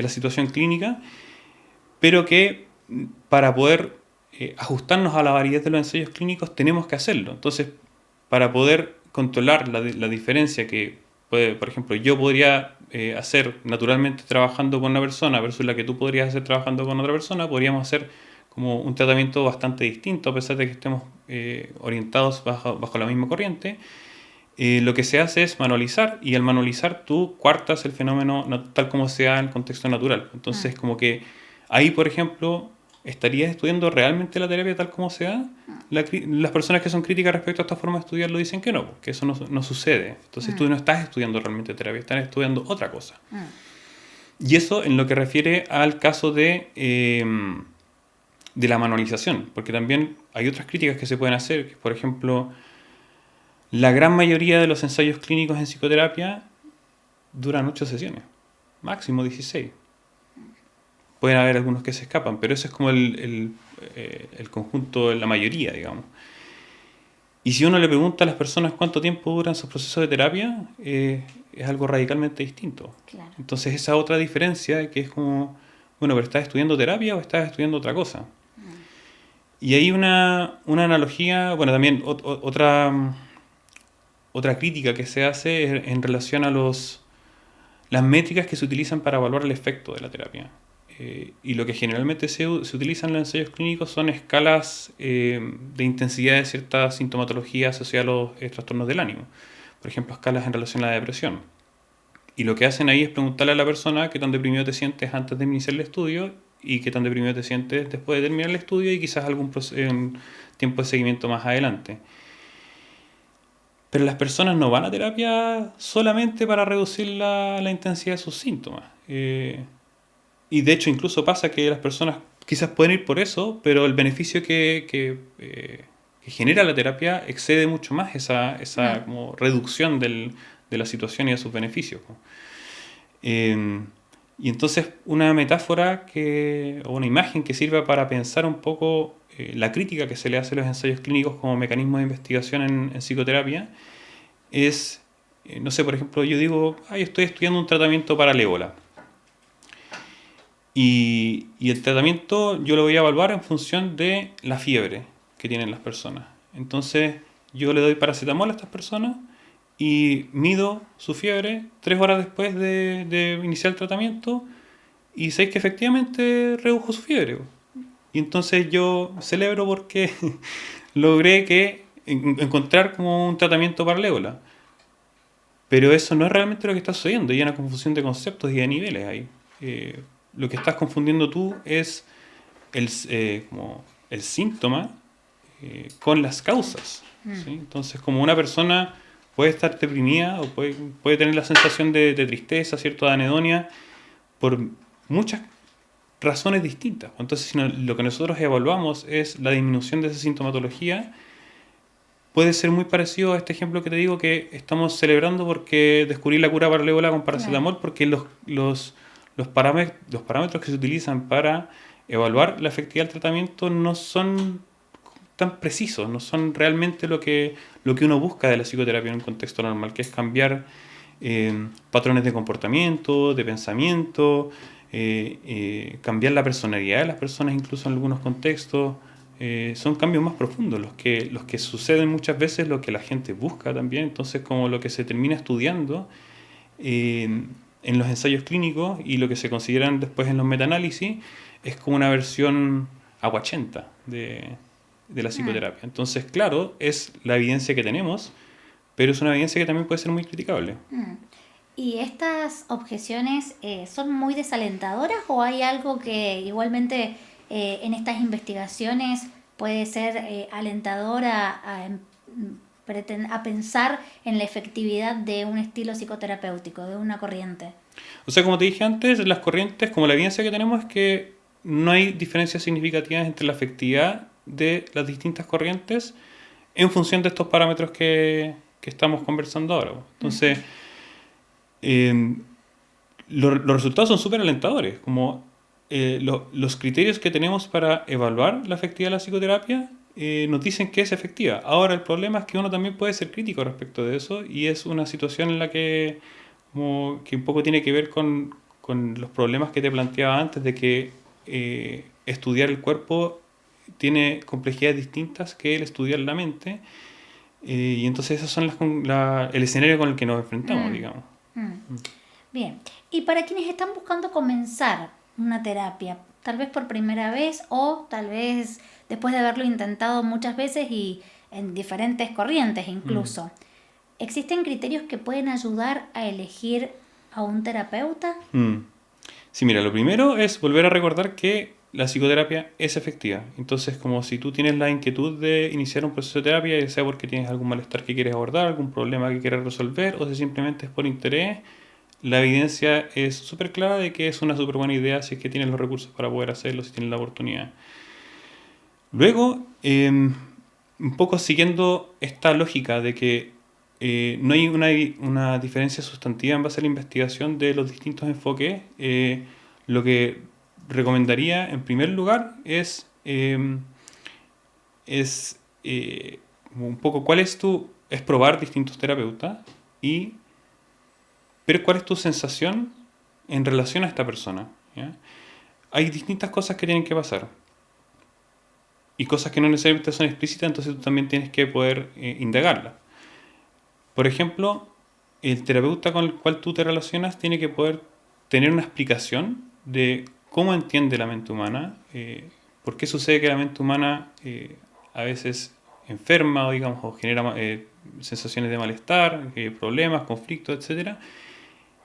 la situación clínica, pero que para poder ajustarnos a la variedad de los ensayos clínicos tenemos que hacerlo. Entonces, para poder controlar la diferencia que puede, por ejemplo, yo podría hacer naturalmente trabajando con una persona versus la que tú podrías hacer trabajando con otra persona, podríamos hacer como un tratamiento bastante distinto, a pesar de que estemos orientados bajo la misma corriente. Lo que se hace es manualizar, y al manualizar tú cuartas el fenómeno tal como se da en el contexto natural. Entonces, como que ahí, por ejemplo, ¿estarías estudiando realmente la terapia tal como se da? Las personas que son críticas respecto a esta forma de estudiar lo dicen que no, que eso no sucede. Entonces tú no estás estudiando realmente terapia, estás estudiando otra cosa. Y eso en lo que refiere al caso de la manualización, porque también hay otras críticas que se pueden hacer, que por ejemplo, la gran mayoría de los ensayos clínicos en psicoterapia duran 8 sesiones, máximo 16. Pueden haber algunos que se escapan, pero eso es como el conjunto, la mayoría, digamos. Y si uno le pregunta a las personas cuánto tiempo duran sus procesos de terapia, es algo radicalmente distinto. Claro. Entonces esa otra diferencia que es como, bueno, pero ¿estás estudiando terapia o estás estudiando otra cosa? Y hay una analogía, bueno, también otra crítica que se hace en relación a las métricas que se utilizan para evaluar el efecto de la terapia. Y lo que generalmente se utiliza en los ensayos clínicos son escalas de intensidad de cierta sintomatología asociada a los trastornos del ánimo. Por ejemplo, escalas en relación a la depresión. Y lo que hacen ahí es preguntarle a la persona qué tan deprimido te sientes antes de iniciar el estudio y qué tan deprimido te sientes después de terminar el estudio y quizás algún tiempo de seguimiento más adelante. Pero las personas no van a terapia solamente para reducir la intensidad de sus síntomas. Y de hecho incluso pasa que las personas quizás pueden ir por eso, pero el beneficio que genera la terapia excede mucho más esa como reducción de la situación y de sus beneficios. Y entonces una metáfora o una imagen que sirva para pensar un poco la crítica que se le hace a los ensayos clínicos como mecanismo de investigación en psicoterapia es, no sé, por ejemplo, yo digo, estoy estudiando un tratamiento para el ébola. Y el tratamiento yo lo voy a evaluar en función de la fiebre que tienen las personas. Entonces yo le doy paracetamol a estas personas y mido su fiebre 3 horas después de iniciar el tratamiento y sé que efectivamente redujo su fiebre. Y entonces yo celebro porque logré encontrar como un tratamiento para el ébola. Pero eso no es realmente lo que está sucediendo. Hay una confusión de conceptos y de niveles ahí. Lo que estás confundiendo tú es como el síntoma con las causas. ¿Sí? Entonces, como una persona puede estar deprimida o puede tener la sensación de tristeza, cierto, de anedonia, por muchas razones distintas. Entonces, lo que nosotros evaluamos es la disminución de esa sintomatología. Puede ser muy parecido a este ejemplo que te digo que estamos celebrando porque descubrí la cura para el ébola con paracetamol, porque los parámetros que se utilizan para evaluar la efectividad del tratamiento no son tan precisos, no son realmente lo que uno busca de la psicoterapia en un contexto normal, que es cambiar patrones de comportamiento, de pensamiento, cambiar la personalidad de las personas incluso en algunos contextos. Son cambios más profundos los que suceden muchas veces, lo que la gente busca también. Entonces, como lo que se termina estudiando en los ensayos clínicos y lo que se consideran después en los metaanálisis es como una versión aguachenta de la psicoterapia. Entonces, claro, es la evidencia que tenemos, pero es una evidencia que también puede ser muy criticable. ¿Y estas objeciones son muy desalentadoras o hay algo que igualmente en estas investigaciones puede ser alentador a pensar en la efectividad de un estilo psicoterapéutico, de una corriente? O sea, como te dije antes, las corrientes, como la evidencia que tenemos es que no hay diferencias significativas entre la efectividad de las distintas corrientes en función de estos parámetros que estamos conversando ahora. Entonces, los resultados son súper alentadores, como los criterios que tenemos para evaluar la efectividad de la psicoterapia nos dicen que es efectiva. Ahora, el problema es que uno también puede ser crítico respecto de eso, y es una situación en la que un poco tiene que ver con los problemas que te planteaba antes, de que estudiar el cuerpo tiene complejidades distintas que el estudiar la mente, y entonces esos son el escenario con el que nos enfrentamos, digamos. Bien, y para quienes están buscando comenzar una terapia, tal vez por primera vez o tal vez después de haberlo intentado muchas veces y en diferentes corrientes incluso, ¿existen criterios que pueden ayudar a elegir a un terapeuta? Sí, mira, lo primero es volver a recordar que la psicoterapia es efectiva. Entonces, como si tú tienes la inquietud de iniciar un proceso de terapia, ya sea porque tienes algún malestar que quieres abordar, algún problema que quieres resolver, o si simplemente es por interés, la evidencia es súper clara de que es una súper buena idea si es que tienes los recursos para poder hacerlo, si tienes la oportunidad. Luego, un poco siguiendo esta lógica de que no hay una diferencia sustantiva en base a la investigación de los distintos enfoques, lo que recomendaría en primer lugar es un poco es probar distintos terapeutas y ver cuál es tu sensación en relación a esta persona, ¿ya? Hay distintas cosas que tienen que pasar y cosas que no necesariamente son explícitas, entonces tú también tienes que poder indagarlas. Por ejemplo, el terapeuta con el cual tú te relacionas tiene que poder tener una explicación de cómo entiende la mente humana, por qué sucede que la mente humana a veces enferma o, digamos, o genera sensaciones de malestar, problemas, conflictos, etc.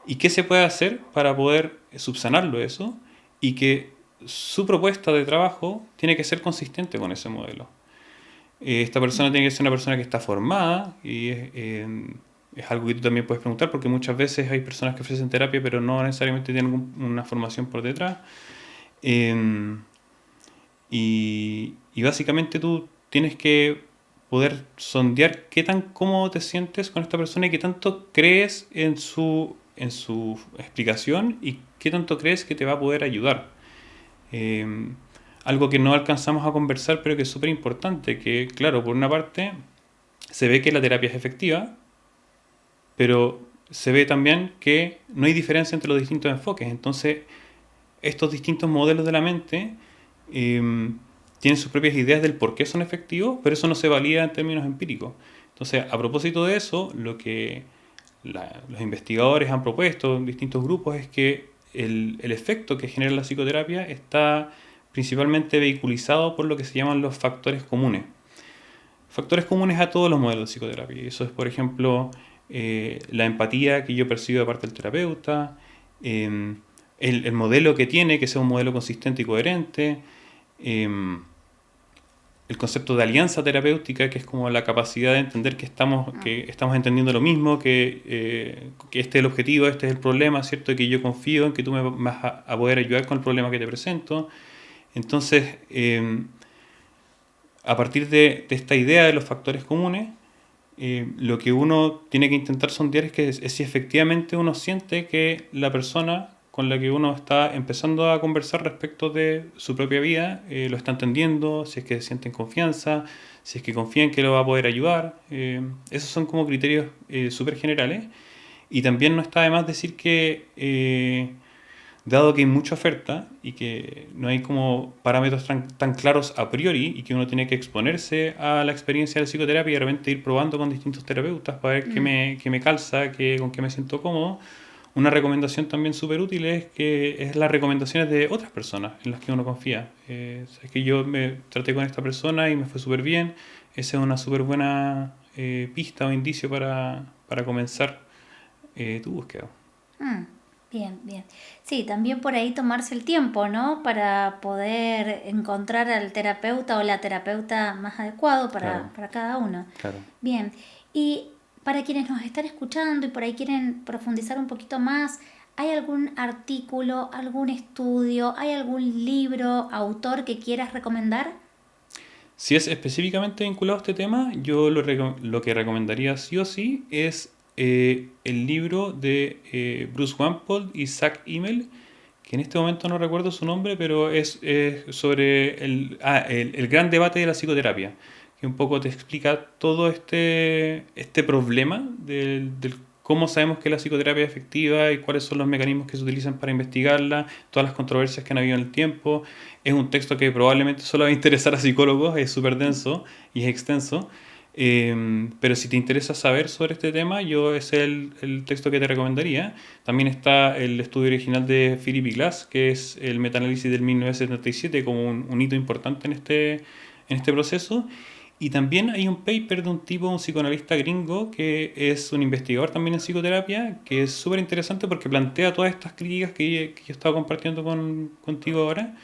Y qué se puede hacer para poder subsanarlo eso, y que su propuesta de trabajo tiene que ser consistente con ese modelo. Esta persona tiene que ser una persona que está formada, y es algo que tú también puedes preguntar, porque muchas veces hay personas que ofrecen terapia pero no necesariamente tienen una formación por detrás. Y básicamente tú tienes que poder sondear qué tan cómodo te sientes con esta persona y qué tanto crees en su explicación y qué tanto crees que te va a poder ayudar. Algo que no alcanzamos a conversar, pero que es súper importante, que claro, por una parte se ve que la terapia es efectiva, pero se ve también que no hay diferencia entre los distintos enfoques. Entonces, estos distintos modelos de la mente tienen sus propias ideas del por qué son efectivos, pero eso no se valida en términos empíricos. Entonces, a propósito de eso, lo que los investigadores han propuesto en distintos grupos es que el efecto que genera la psicoterapia está principalmente vehiculizado por lo que se llaman los factores comunes. Factores comunes a todos los modelos de psicoterapia. Eso es, por ejemplo, la empatía que yo percibo de parte del terapeuta, el modelo que tiene, que sea un modelo consistente y coherente, el concepto de alianza terapéutica, que es como la capacidad de entender que estamos entendiendo lo mismo, que este es el objetivo, este es el problema, ¿cierto? Y que yo confío en que tú me vas a poder ayudar con el problema que te presento. Entonces, a partir de esta idea de los factores comunes, lo que uno tiene que intentar sondear es si efectivamente uno siente que la persona con la que uno está empezando a conversar respecto de su propia vida lo está entendiendo, si es que sienten confianza, si es que confían que lo va a poder ayudar. Esos son como criterios súper generales. Y también no está de más decir que, dado que hay mucha oferta y que no hay como parámetros tan claros a priori y que uno tiene que exponerse a la experiencia de la psicoterapia y de repente ir probando con distintos terapeutas para ver qué me calza, con qué me siento cómodo, una recomendación también súper útil es las recomendaciones de otras personas en las que uno confía. Es que yo me traté con esta persona y me fue súper bien. Esa es una súper buena pista o indicio para comenzar tu búsqueda. Bien, bien. Sí, también por ahí tomarse el tiempo, ¿no? Para poder encontrar al terapeuta o la terapeuta más adecuado para cada uno. Claro. Bien. Y para quienes nos están escuchando y por ahí quieren profundizar un poquito más, ¿hay algún artículo, algún estudio, hay algún libro, autor que quieras recomendar? Si es específicamente vinculado a este tema, yo lo que recomendaría sí o sí es el libro de Bruce Wampold y Zach Emmel, que en este momento no recuerdo su nombre, pero es sobre el gran debate de la psicoterapia, que un poco te explica todo este problema del cómo sabemos que la psicoterapia es efectiva y cuáles son los mecanismos que se utilizan para investigarla, todas las controversias que han habido en el tiempo. Es un texto que probablemente solo va a interesar a psicólogos, es súper denso y es extenso. Pero si te interesa saber sobre este tema, es el texto que te recomendaría. También está el estudio original de Philip y Glass, que es el metaanálisis del 1977 como un hito importante en este proceso. Y también hay un paper de un psicoanalista gringo, que es un investigador también en psicoterapia, que es súper interesante porque plantea todas estas críticas que yo estaba compartiendo contigo ahora,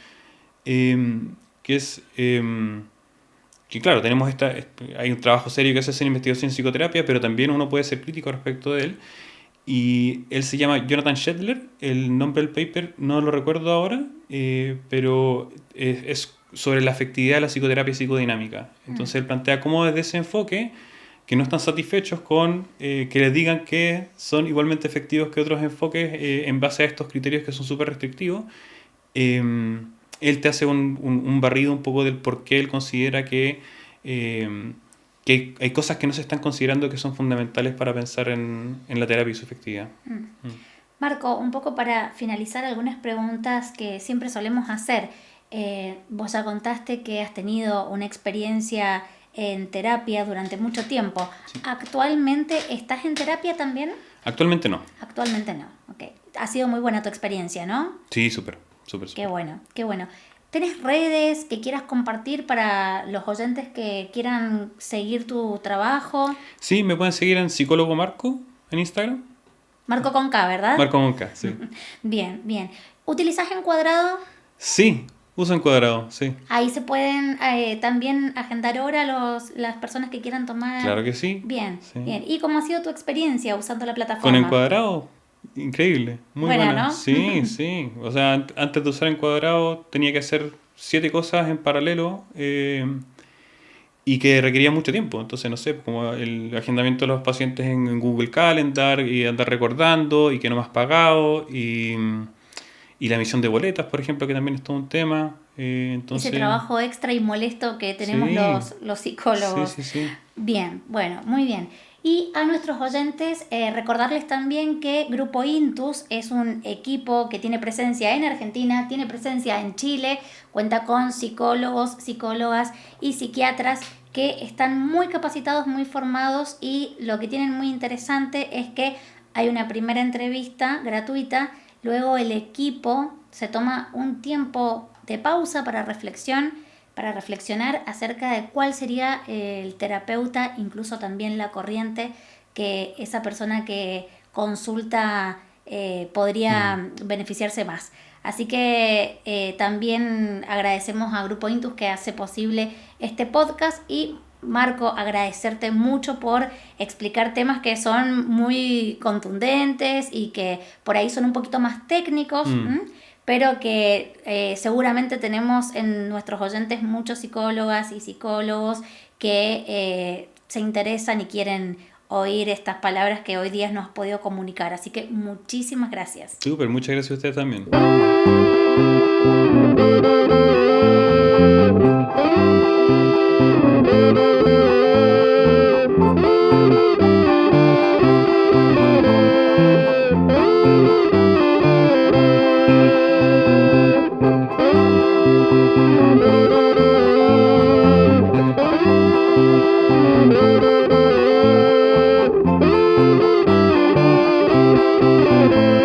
que es... que claro, hay un trabajo serio que se hace en investigación en psicoterapia, pero también uno puede ser crítico respecto de él. Y él se llama Jonathan Shedler, el nombre del paper no lo recuerdo ahora, pero es sobre la efectividad de la psicoterapia psicodinámica. Entonces él plantea cómo desde ese enfoque, que no están satisfechos con que les digan que son igualmente efectivos que otros enfoques en base a estos criterios que son súper restrictivos, él te hace un barrido un poco del por qué él considera que hay cosas que no se están considerando que son fundamentales para pensar en la terapia y su efectividad. Marco, un poco para finalizar algunas preguntas que siempre solemos hacer. Vos ya contaste que has tenido una experiencia en terapia durante mucho tiempo. Sí. ¿Actualmente estás en terapia también? Actualmente no. Actualmente no, ok. Ha sido muy buena tu experiencia, ¿no? Sí, súper. Qué bueno, qué bueno. ¿Tenés redes que quieras compartir para los oyentes que quieran seguir tu trabajo? Sí, me pueden seguir en Psicólogo Marco en Instagram. Marco con K, ¿verdad? Marco con K, sí. Bien, bien. ¿Utilizás Encuadrado? Sí, uso Encuadrado, sí. Ahí se pueden también agendar hora las personas que quieran tomar. Claro que sí. Bien, sí. Bien. ¿Y cómo ha sido tu experiencia usando la plataforma? Con Encuadrado, increíble, muy buena. ¿No? Sí, sí. O sea, antes de usar Encuadrado tenía que hacer 7 cosas en paralelo y que requería mucho tiempo. Entonces, no sé, como el agendamiento de los pacientes en Google Calendar y andar recordando y que no me has pagado y la emisión de boletas, por ejemplo, que también es todo un tema. Entonces, ese trabajo extra y molesto que tenemos los psicólogos. Sí. Bien, bueno, muy bien. Y a nuestros oyentes, recordarles también que Grupo Intus es un equipo que tiene presencia en Argentina, tiene presencia en Chile, cuenta con psicólogos, psicólogas y psiquiatras que están muy capacitados, muy formados, y lo que tienen muy interesante es que hay una primera entrevista gratuita, luego el equipo se toma un tiempo de pausa para reflexionar acerca de cuál sería el terapeuta, incluso también la corriente que esa persona que consulta podría beneficiarse más. Así que también agradecemos a Grupo Intus que hace posible este podcast, y Marco, agradecerte mucho por explicar temas que son muy contundentes y que por ahí son un poquito más técnicos, pero que seguramente tenemos en nuestros oyentes muchos psicólogas y psicólogos que se interesan y quieren oír estas palabras que hoy día nos has podido comunicar. Así que muchísimas gracias. Súper, muchas gracias a usted también. Bye.